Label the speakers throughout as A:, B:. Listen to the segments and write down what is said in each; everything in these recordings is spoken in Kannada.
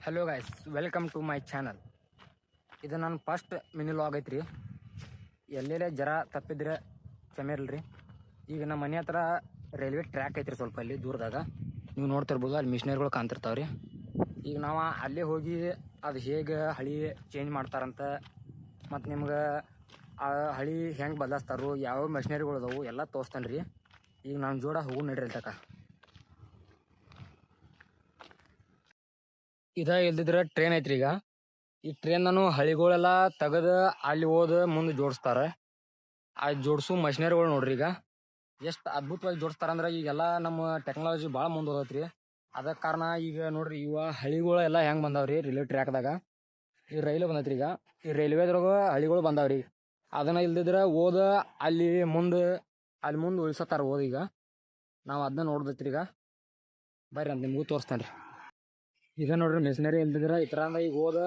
A: Hello guys, welcome to my channel. ಇದು ನನ್ನ ಫಸ್ಟ್ ಮಿನಿ ಲಾಗ್ ಐತ್ರಿ. ಎಲ್ಲೆಲ್ಲೇ ಜರ ತಪ್ಪಿದ್ರೆ ಕ್ಷಮೆ ಇರಲ್ರಿ. ಈಗ ನಮ್ಮ ಮನೆ ಹತ್ರ ರೈಲ್ವೆ ಟ್ರ್ಯಾಕ್ ಐತ್ರಿ, ಸ್ವಲ್ಪ ಅಲ್ಲಿ ದೂರದಾಗ ನೀವು ನೋಡ್ತಿರ್ಬೋದು. ಅಲ್ಲಿ ಮಿಷನರಿಗಳು ಕಾಣ್ತಿರ್ತಾವ್ರಿ. ಈಗ ನಾವು ಅಲ್ಲೇ ಹೋಗಿ ಅದು ಹೇಗೆ ಹಳಿ ಚೇಂಜ್ ಮಾಡ್ತಾರಂತ ಮತ್ತು ನಿಮ್ಗೆ ಆ ಹಳಿ ಹೆಂಗೆ ಬದಲಾಯಿಸ್ತಾರೋ, ಯಾವ ಮಿಷನರಿಗಳು ಅದಾವು ಎಲ್ಲ ತೋರಿಸ್ತಾನೆ ರೀ. ಈಗ ನಾನು ಜೋಡ ಹೋಗು ನಡ್ರಿ ತಕ. ಇದ ಇಲ್ದಿದ್ರೆ ಟ್ರೈನ್ ಐತ್ರಿ. ಈಗ ಈ ಟ್ರೈನ್ ನಾನು ಹಳಿಗಳೆಲ್ಲ ತೆಗೆದು ಅಲ್ಲಿ ಹೋದ ಮುಂದೆ ಜೋಡಿಸ್ತಾರೆ. ಆ ಜೋಡಿಸು ಮಷಿನರಿಗಳು ನೋಡ್ರಿ ಈಗ ಎಷ್ಟು ಅದ್ಭುತವಾಗಿ ಜೋಡಿಸ್ತಾರ ಅಂದ್ರೆ ಈಗೆಲ್ಲ ನಮ್ಮ ಟೆಕ್ನಾಲಜಿ ಭಾಳ ಮುಂದೆ ಹೋದತ್ರಿ. ಅದಕ್ಕೆ ಕಾರಣ ಈಗ ನೋಡ್ರಿ ಇವ ಹಳಿಗಳು ಎಲ್ಲ ಹೆಂಗೆ ಬಂದಾವ್ರಿ ರೈಲ್ವೆ ಟ್ರ್ಯಾಕ್ದಾಗ. ಈ ರೈಲು ಬಂದೈತ್ರಿ. ಈಗ ಈ ರೈಲ್ವೆದ್ರಾಗ ಹಳಿಗಳು ಬಂದಾವ್ರಿ. ಅದನ್ನ ಇಲ್ದಿದ್ರೆ ಓದ ಅಲ್ಲಿ ಮುಂದೆ ಉಳಿಸತ್ತಾರ ಓದ. ಈಗ ನಾವು ಅದನ್ನ ನೋಡ್ದೈತ್ರಿ. ಈಗ ಬರ್ರಿ ಅಂತ ನಿಮಗೂ ತೋರಿಸ್ತೇನೆ ರೀ. ಈಗ ನೋಡ್ರಿ ಮಿಷನರಿ ಇಲ್ದಿದ್ರೆ ಈ ಥರ ಈಗ ಹೋದ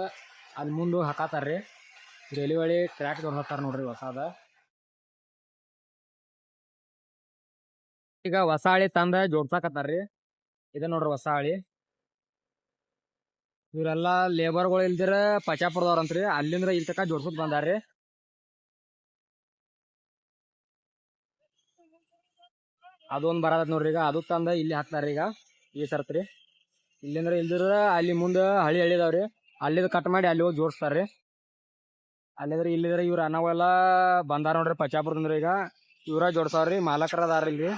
A: ಅಲ್ಲಿ ಮುಂದೆ ಹಾಕತ್ತಾರ್ರಿ. ರೈಲ್ವೆ ಟ್ರ್ಯಾಕ್ ಹೊರತಾರ ನೋಡ್ರಿ ಹೊಸಾದ. ಈಗ ಹೊಸ ಹಳಿ ತಂದ ಜೋಡ್ಸಾಕತ್ತಾರ್ರಿ. ಇದ ನೋಡ್ರಿ ಹೊಸ ಹಳಿ. ಇವರೆಲ್ಲ ಲೇಬರ್ಗಳು ಇಲ್ದಿರ ಪಚಾಪುರದವ್ರಂತ್ರಿ. ಅಲ್ಲಿಂದ್ರ ಇಲ್ಲಿ ತಕ ಜೋಡ್ಸೋದ್ ಬಂದಾರ್ರಿ. ಅದೊಂದು ಬರತ್ ನೋಡ್ರಿ. ಈಗ ಅದು ತಂದ ಇಲ್ಲಿ ಹಾಕ್ತಾರ್ರಿ. ಈಗ ಈ ಸರ್ತ್ರಿ ಇಲ್ಲಿಂದ್ರ ಇಲ್ದಿರ ಅಲ್ಲಿ ಮುಂದೆ ಹಳಿ ಹಳಿದಾವ್ರಿ. ಅಲ್ಲಿದ್ ಕಟ್ ಮಾಡಿ ಅಲ್ಲಿ ಹೋಗಿ ಜೋಡಿಸ್ತಾರ್ರಿ. ಅಲ್ಲಿದ್ರೆ ಇಲ್ಲಿದ್ರೆ ಇವ್ರ ಅನ್ನವೆಲ್ಲ ಬಂದಾರ ನೋಡ್ರಿ ಪಚಾಪುರದಂದ್ರ. ಈಗ ಇವ್ರ ಜೋಡ್ಸಾವ್ರಿ, ಮಾಲಕರ ಅದಾರ ಇಲ್ರಿ.